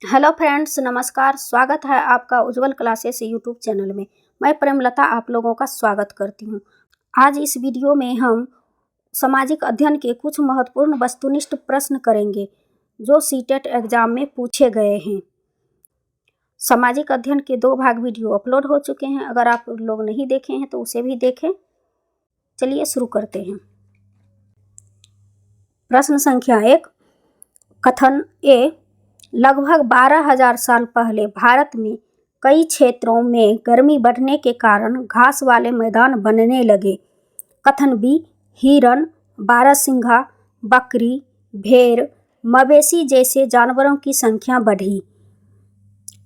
Hello friends, नमस्कार। स्वागत है आपका उज्जवल क्लासेस यूट्यूब चैनल में। मैं प्रेमलता आप लोगों का स्वागत करती हूँ। आज इस वीडियो में हम सामाजिक अध्ययन के कुछ महत्वपूर्ण वस्तुनिष्ठ प्रश्न करेंगे जो सीटेट एग्जाम में पूछे गए हैं। सामाजिक अध्ययन के 2 भाग वीडियो अपलोड हो चुके हैं। अगर आप लोग नहीं देखे हैं तो उसे भी देखें। चलिए शुरू करते हैं। प्रश्न संख्या 1, कथन ए, लगभग 12,000 साल पहले भारत में कई क्षेत्रों में गर्मी बढ़ने के कारण घास वाले मैदान बनने लगे। कथन बी, हिरण, बारहसिंघा, बकरी, भेड़, मवेशी जैसे जानवरों की संख्या बढ़ी।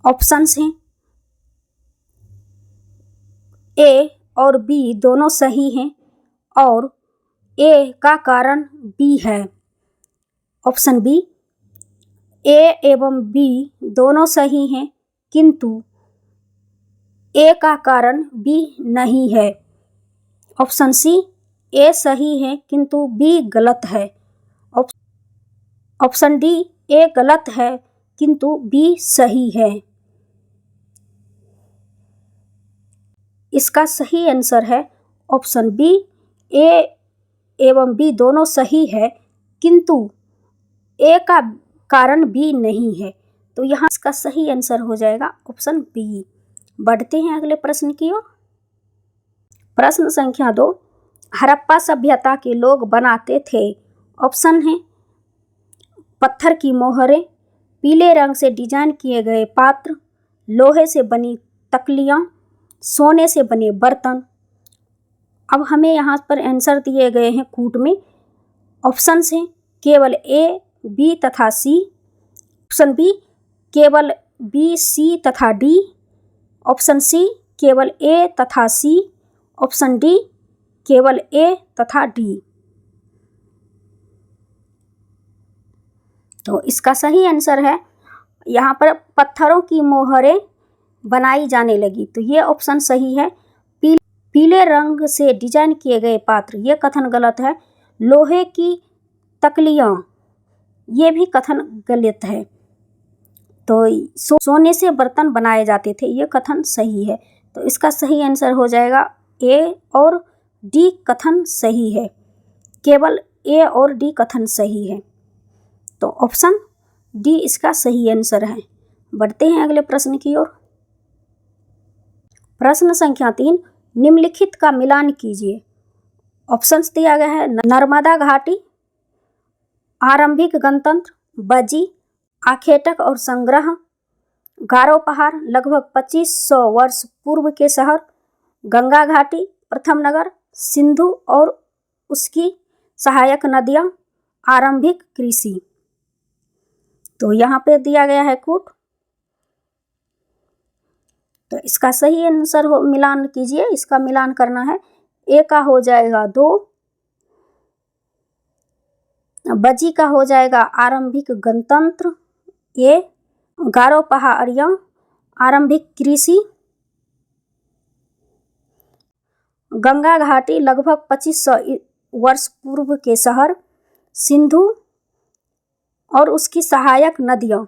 ऑप्शंस हैं ए और बी दोनों सही हैं और ए का कारण बी है। ऑप्शन बी, ए एवं बी दोनों सही हैं किंतु ए का कारण बी नहीं है। ऑप्शन सी, ए सही है किंतु बी गलत है। ऑप्शन डी, ए गलत है किंतु बी सही है। इसका सही आंसर है ऑप्शन बी, ए एवं बी दोनों सही है किंतु ए का कारण बी नहीं है। तो यहाँ इसका सही आंसर हो जाएगा ऑप्शन बी। बढ़ते हैं अगले प्रश्न की ओर। प्रश्न संख्या 2, हड़प्पा सभ्यता के लोग बनाते थे। ऑप्शन है पत्थर की मोहरें, पीले रंग से डिजाइन किए गए पात्र, लोहे से बनी तकलियाँ, सोने से बने बर्तन। अब हमें यहाँ पर आंसर दिए गए हैं कूट में। ऑप्शन हैं केवल ए, बी तथा सी। ऑप्शन बी केवल बी, सी तथा डी। ऑप्शन सी केवल ए तथा सी। ऑप्शन डी केवल ए तथा डी। तो इसका सही आंसर है यहाँ पर पत्थरों की मोहरें बनाई जाने लगी। तो ये ऑप्शन सही है। पीले रंग से डिजाइन किए गए पात्र, ये कथन गलत है। लोहे की तकलियाँ, ये भी कथन गलत है। तो सोने से बर्तन बनाए जाते थे, ये कथन सही है। तो इसका सही आंसर हो जाएगा ए और डी कथन सही है। केवल ए और डी कथन सही है। तो ऑप्शन डी इसका सही आंसर है। बढ़ते हैं अगले प्रश्न की ओर। प्रश्न संख्या 3, निम्नलिखित का मिलान कीजिए। ऑप्शंस दिया गया है नर्मदा घाटी, आरंभिक गणतंत्र, बजी, आखेटक और संग्रह, गारो पहाड़, लगभग 2500 वर्ष पूर्व के शहर, गंगा घाटी, प्रथम नगर, सिंधु और उसकी सहायक नदियां, आरंभिक कृषि। तो यहाँ पे दिया गया है कूट। तो इसका सही आंसर हो, मिलान कीजिए। इसका मिलान करना है। ए का हो जाएगा 2, बजी का हो जाएगा आरंभिक गणतंत्र ए, गारो पहाड़ियाँ आरंभिक कृषि, गंगा घाटी लगभग 2500 वर्ष पूर्व के शहर, सिंधु और उसकी सहायक नदियाँ,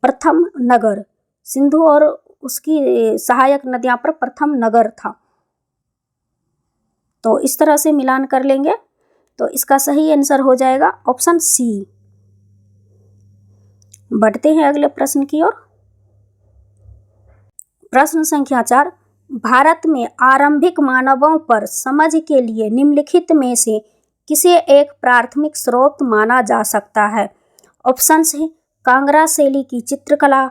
प्रथम नगर। सिंधु और उसकी सहायक नदियाँ पर प्रथम नगर था। तो इस तरह से मिलान कर लेंगे। तो इसका सही आंसर हो जाएगा ऑप्शन सी। बढ़ते हैं अगले प्रश्न की ओर। प्रश्न संख्या 4, भारत में आरंभिक मानवों पर समझ के लिए निम्नलिखित में से किसे एक प्राथमिक स्रोत माना जा सकता है। ऑप्शंस हैं कांगड़ा शैली की चित्रकला,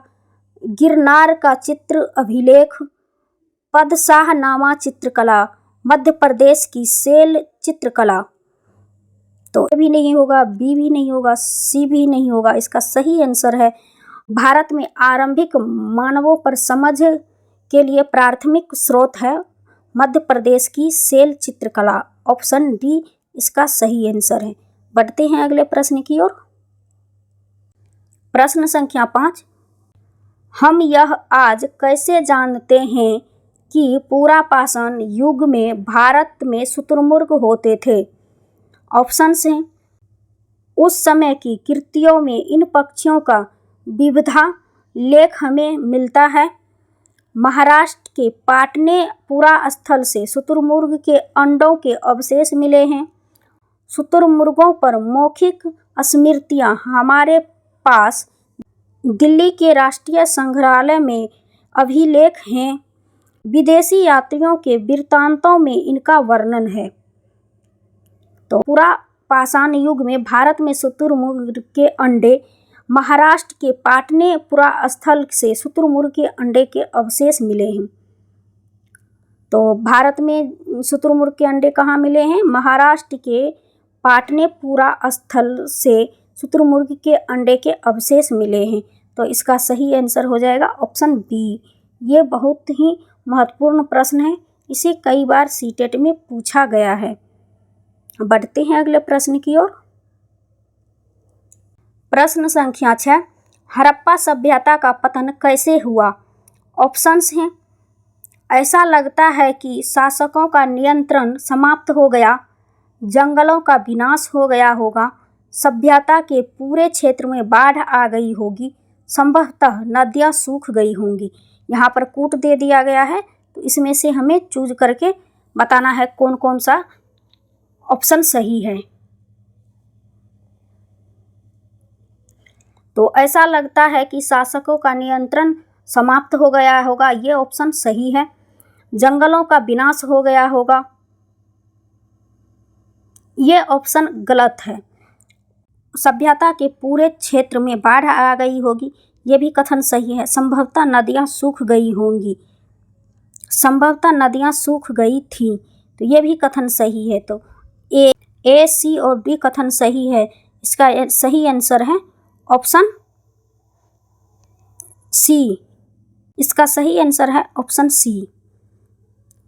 गिरनार का चित्र अभिलेख, पदशाहनामा चित्रकला, मध्य प्रदेश की सेल चित्रकला। तो ए भी नहीं होगा, बी भी नहीं होगा, सी भी नहीं होगा। इसका सही आंसर है भारत में आरंभिक मानवों पर समझ के लिए प्राथमिक स्रोत है मध्य प्रदेश की सेल चित्रकला। ऑप्शन डी इसका सही आंसर है। बढ़ते हैं अगले प्रश्न की ओर। प्रश्न संख्या 5, हम यह आज कैसे जानते हैं कि पुरापाषाण युग में भारत में शुतुरमुर्ग होते थे। ऑप्शंस हैं उस समय की कृतियों में इन पक्षियों का विविधा लेख हमें मिलता है। महाराष्ट्र के पाटनेपुरा स्थल से शुतुरमुर्ग के अंडों के अवशेष मिले हैं। शुतुरमुर्गों पर मौखिक स्मृतियाँ हमारे पास दिल्ली के राष्ट्रीय संग्रहालय में अभिलेख हैं। विदेशी यात्रियों के वृत्तांतों में इनका वर्णन है। तो पुरा पाषाण युग में भारत में शुतुरमुर्ग के अंडे, महाराष्ट्र के पाटनेपुरा स्थल से शुतुरमुर्ग के अंडे के अवशेष मिले हैं। तो भारत में शुतुरमुर्ग के अंडे कहाँ मिले हैं? महाराष्ट्र के पाटनेपुरा स्थल से शुतुरमुर्ग के अंडे के अवशेष मिले हैं। तो इसका सही आंसर हो जाएगा ऑप्शन बी। ये बहुत ही महत्वपूर्ण प्रश्न है, इसे कई बार सीटेट में पूछा गया है। बढ़ते हैं अगले प्रश्न की ओर। प्रश्न संख्या 6, हड़प्पा सभ्यता का पतन कैसे हुआ? ऑप्शंस हैं। ऐसा लगता है कि शासकों का नियंत्रण समाप्त हो गया, जंगलों का विनाश हो गया होगा, सभ्यता के पूरे क्षेत्र में बाढ़ आ गई होगी, संभवतः नदियाँ सूख गई होंगी। यहाँ पर कूट दे दिया गया है, तो इसमें से हमें चूज करके बताना है कौन कौन सा ऑप्शन सही है। तो ऐसा लगता है कि शासकों का नियंत्रण समाप्त हो गया होगा, ये ऑप्शन सही है। जंगलों का विनाश हो गया होगा, ये ऑप्शन गलत है। सभ्यता के पूरे क्षेत्र में बाढ़ आ गई होगी, ये भी कथन सही है। संभवतः नदियाँ सूख गई होंगी, संभवतः नदियाँ सूख गई थी, तो ये भी कथन सही है। तो ए, सी और डी कथन सही है। इसका सही आंसर है ऑप्शन सी। इसका सही आंसर है ऑप्शन सी,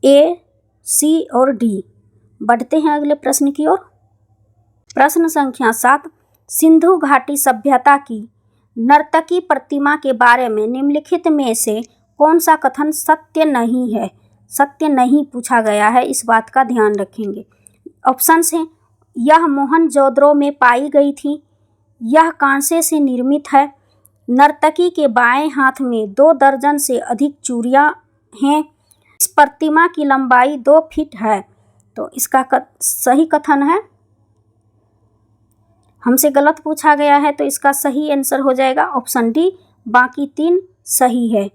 ए, सी और डी। बढ़ते हैं अगले प्रश्न की ओर। प्रश्न संख्या 7, सिंधु घाटी सभ्यता की नर्तकी प्रतिमा के बारे में निम्नलिखित में से कौन सा कथन सत्य नहीं है? सत्य नहीं पूछा गया है, इस बात का ध्यान रखेंगे। ऑप्शंस हैं। यह मोहनजोदड़ो में पाई गई थी, यह कांसे से निर्मित है, नर्तकी के बाएं हाथ में 2 दर्जन से अधिक चूड़ियाँ हैं, इस प्रतिमा की लंबाई 2 फीट है। तो इसका सही कथन है, हमसे गलत पूछा गया है, तो इसका सही आंसर हो जाएगा ऑप्शन डी। बाकी 3 सही है,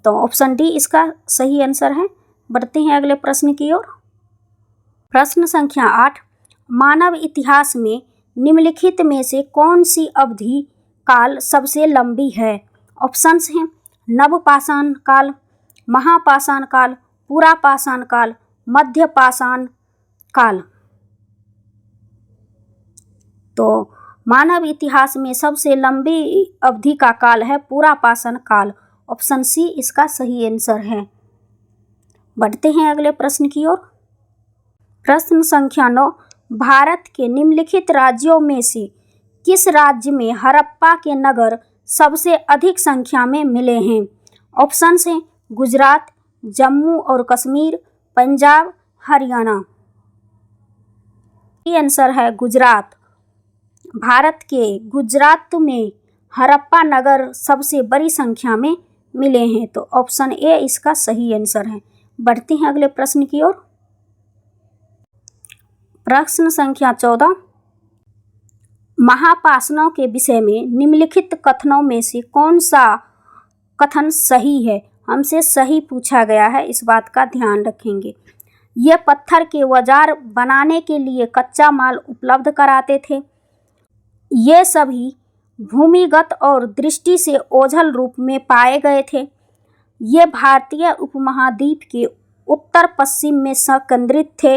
तो ऑप्शन डी इसका सही आंसर है। बढ़ते हैं अगले प्रश्न की ओर। प्रश्न संख्या 8, मानव इतिहास में निम्नलिखित में से कौन सी अवधि काल सबसे लंबी है? ऑप्शंस हैं। नवपाषाण काल, महापाषाण काल, पुरापाषाण काल, मध्यपाषाण काल। तो मानव इतिहास में सबसे लंबी अवधि का काल है पुरापाषाण काल। ऑप्शन सी इसका सही आंसर है। बढ़ते हैं अगले प्रश्न की ओर। प्रश्न संख्या 9, भारत के निम्नलिखित राज्यों में से किस राज्य में हड़प्पा के नगर सबसे अधिक संख्या में मिले हैं? ऑप्शंस हैं। गुजरात, जम्मू और कश्मीर, पंजाब, हरियाणा। ये आंसर है गुजरात। भारत के गुजरात में हड़प्पा नगर सबसे बड़ी संख्या में मिले हैं, तो ऑप्शन ए इसका सही आंसर है। बढ़ते हैं अगले प्रश्न की ओर। प्रश्न संख्या 14, महापाषाणों के विषय में निम्नलिखित कथनों में से कौन सा कथन सही है? हमसे सही पूछा गया है, इस बात का ध्यान रखेंगे। ये पत्थर के औजार बनाने के लिए कच्चा माल उपलब्ध कराते थे। ये सभी भूमिगत और दृष्टि से ओझल रूप में पाए गए थे। ये भारतीय उपमहाद्वीप के उत्तर पश्चिम में संकेंद्रित थे।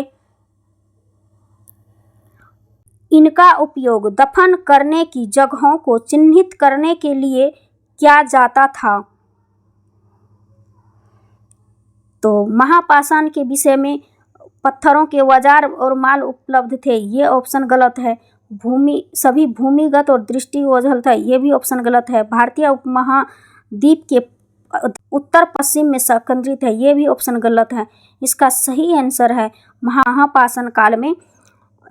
इनका उपयोग दफन करने की जगहों को चिन्हित करने के लिए किया जाता था। तो महापाषाण के विषय में पत्थरों के औजार और माल उपलब्ध थे, ये ऑप्शन गलत है। सभी भूमिगत और दृष्टि ओझल था, ये भी ऑप्शन गलत है। भारतीय उपमहाद्वीप के उत्तर पश्चिम में संकेंद्रित है, ये भी ऑप्शन गलत है। इसका सही आंसर है महापाषाण काल में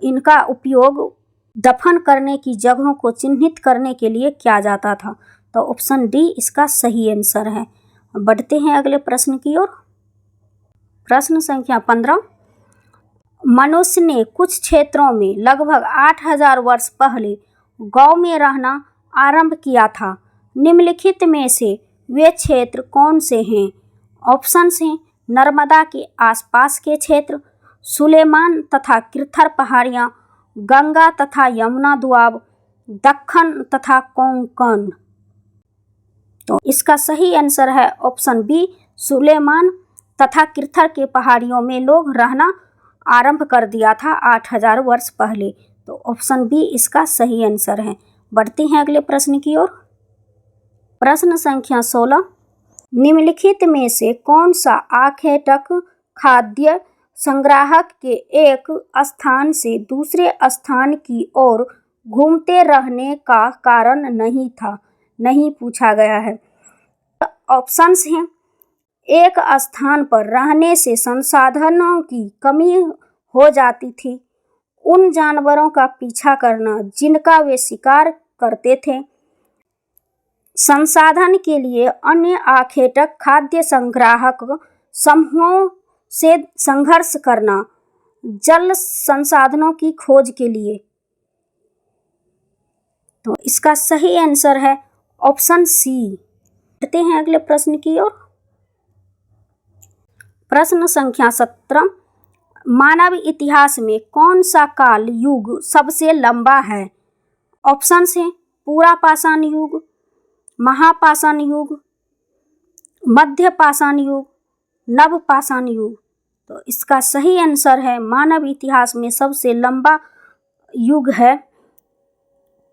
इनका उपयोग दफन करने की जगहों को चिन्हित करने के लिए किया जाता था। तो ऑप्शन डी इसका सही आंसर है। बढ़ते हैं अगले प्रश्न की ओर। प्रश्न संख्या 15। मनुष्य ने कुछ क्षेत्रों में लगभग 8000 वर्ष पहले गांव में रहना आरंभ किया था। निम्नलिखित में से वे क्षेत्र कौन से हैं? ऑप्शन हैं नर्मदा के आसपास के क्षेत्र, सुलेमान तथा किरथर पहाड़ियाँ, गंगा तथा यमुना दोआब, दक्कन तथा कोंकण। तो इसका सही आंसर है ऑप्शन बी, सुलेमान तथा किरथर के पहाड़ियों में लोग रहना आरंभ कर दिया था 8000 वर्ष पहले। तो ऑप्शन बी इसका सही आंसर है। बढ़ते हैं अगले प्रश्न की ओर। प्रश्न संख्या 16। निम्नलिखित में से कौन सा आखेटक खाद्य संग्राहक के एक स्थान से दूसरे स्थान की ओर घूमते रहने का कारण नहीं था? नहीं पूछा गया है। ऑप्शंस हैं एक स्थान पर रहने से संसाधनों की कमी हो जाती थी, उन जानवरों का पीछा करना जिनका वे शिकार करते थे, संसाधन के लिए अन्य आखेटक खाद्य संग्राहक समूहों से संघर्ष करना, जल संसाधनों की खोज के लिए। तो इसका सही आंसर है ऑप्शन सी। बढ़ते हैं अगले प्रश्न की ओर। प्रश्न संख्या 17। मानव इतिहास में कौन सा काल युग सबसे लंबा है? ऑप्शंस हैं पूरा पाषाण युग, महापाषाण युग, मध्य पाषाण युग, नव पाषाण युग। तो इसका सही आंसर है मानव इतिहास में सबसे लंबा युग है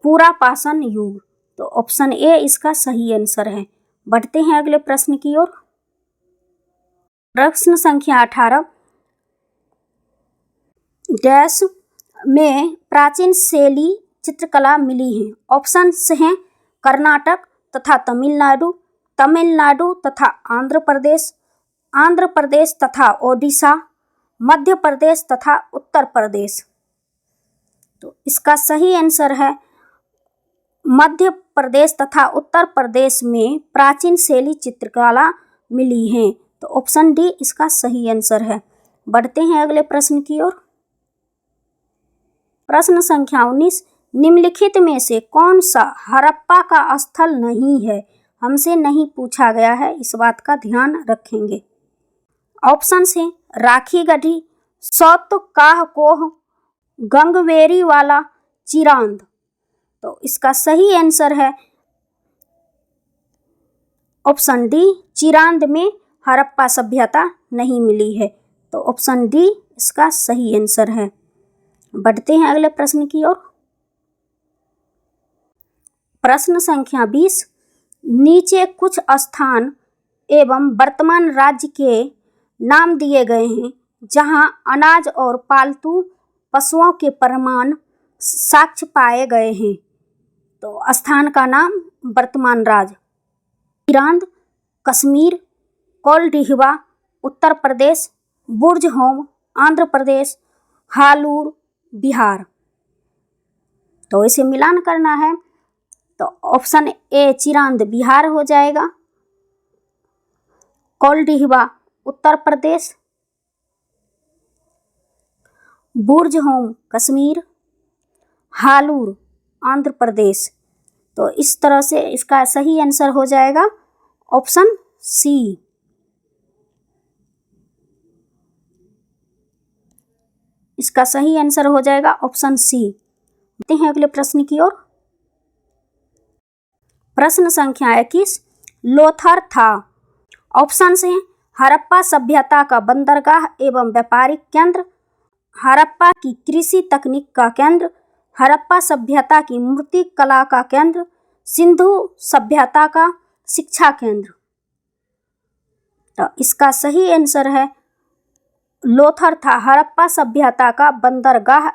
पूरा पाषाण युग। तो ऑप्शन ए इसका सही आंसर है। बढ़ते हैं अगले प्रश्न की ओर। प्रश्न संख्या 18। डैश में प्राचीन शैली चित्रकला मिली है? ऑप्शंस हैं कर्नाटक तथा तमिलनाडु, तमिलनाडु तथा आंध्र प्रदेश, आंध्र प्रदेश तथा ओडिशा, मध्य प्रदेश तथा उत्तर प्रदेश। तो इसका सही आंसर है मध्य प्रदेश तथा उत्तर प्रदेश में प्राचीन शैली चित्रकला मिली है। तो ऑप्शन डी इसका सही आंसर है। बढ़ते हैं अगले प्रश्न की ओर। प्रश्न संख्या 19। निम्नलिखित में से कौन सा हड़प्पा का स्थल नहीं है? हमसे नहीं पूछा गया है, इस बात का ध्यान रखेंगे। ऑप्शंस हैं राखी गढ़ी, सौतकाहकोह, गंगवेरी वाला, चिरांद। तो इसका सही आंसर है ऑप्शन डी, चिरांद में हड़प्पा सभ्यता नहीं मिली है। तो ऑप्शन डी इसका सही आंसर है। बढ़ते हैं अगले प्रश्न की ओर। प्रश्न संख्या 20। नीचे कुछ स्थान एवं वर्तमान राज्य के नाम दिए गए हैं जहां अनाज और पालतू पशुओं के प्रमाण साक्ष्य पाए गए हैं। तो स्थान का नाम वर्तमान राज्य चिरांद, कश्मीर, कोलडिहिवा उत्तर प्रदेश, बुर्जहोम आंध्र प्रदेश, हालूर बिहार। तो इसे मिलान करना है तो ऑप्शन ए चिरांद बिहार हो जाएगा, कोलडिहिवा उत्तर प्रदेश, बुर्जहोम कश्मीर, हालूर आंध्र प्रदेश। तो इस तरह से इसका सही आंसर हो जाएगा ऑप्शन सी। इसका सही आंसर हो जाएगा ऑप्शन सी। देखते हैं अगले प्रश्न की ओर। प्रश्न संख्या 21। लोथर था। ऑप्शन हैं हड़प्पा सभ्यता का बंदरगाह एवं व्यापारिक केंद्र, हड़प्पा की कृषि तकनीक का केंद्र, हड़प्पा सभ्यता की मूर्ति कला का केंद्र, सिंधु सभ्यता का शिक्षा केंद्र। तो इसका सही आंसर है लोथर था हड़प्पा सभ्यता का बंदरगाह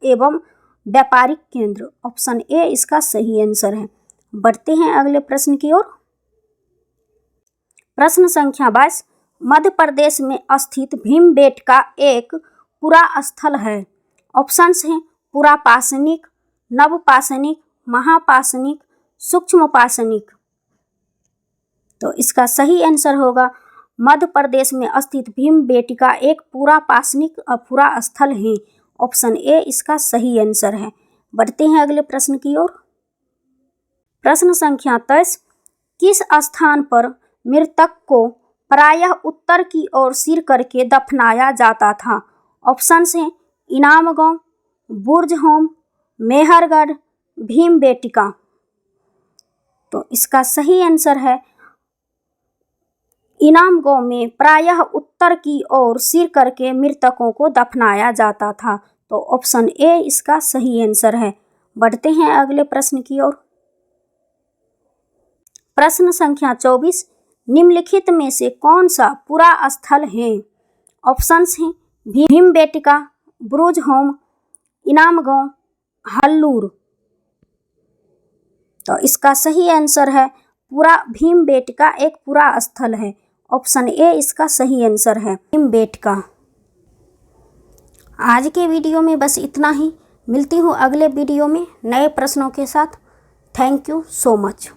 एवं व्यापारिक केंद्र। ऑप्शन ए इसका सही आंसर है। बढ़ते हैं अगले प्रश्न की ओर। प्रश्न संख्या 22। मध्य प्रदेश में स्थित भीमबेटका एक पुरा स्थल है। ऑप्शंस हैं पुरा पाषाणिक, नव पाषाणिक, महापाषाणिक, सूक्ष्म पाषाणिक। तो इसका सही आंसर होगा मध्य प्रदेश में स्थित भीमबेटका एक पुरापाषाणिक अफुरा स्थल है। ऑप्शन ए इसका सही आंसर है। बढ़ते हैं अगले प्रश्न की ओर। प्रश्न संख्या 23, किस स्थान पर मृतक को प्रायः उत्तर की ओर सिर करके दफनाया जाता था? ऑप्शंस हैं इनामगांव, बुर्जहोम, मेहरगढ़, भीमबेटका। तो इसका सही आंसर है इनामगांव में प्रायः उत्तर की ओर सिर करके मृतकों को दफनाया जाता था। तो ऑप्शन ए इसका सही आंसर है। बढ़ते हैं अगले प्रश्न की ओर। प्रश्न संख्या 24, निम्नलिखित में से कौन सा पुरा स्थल है? ऑप्शंस हैं भीमबेटका, बुर्जहोम, इनामगांव, हल्लूर। तो इसका सही आंसर है पूरा भीमबेटका एक पुरा स्थल है। ऑप्शन ए इसका सही आंसर है भीमबेटका। आज के वीडियो में बस इतना ही। मिलती हूँ अगले वीडियो में नए प्रश्नों के साथ। Thank you so much.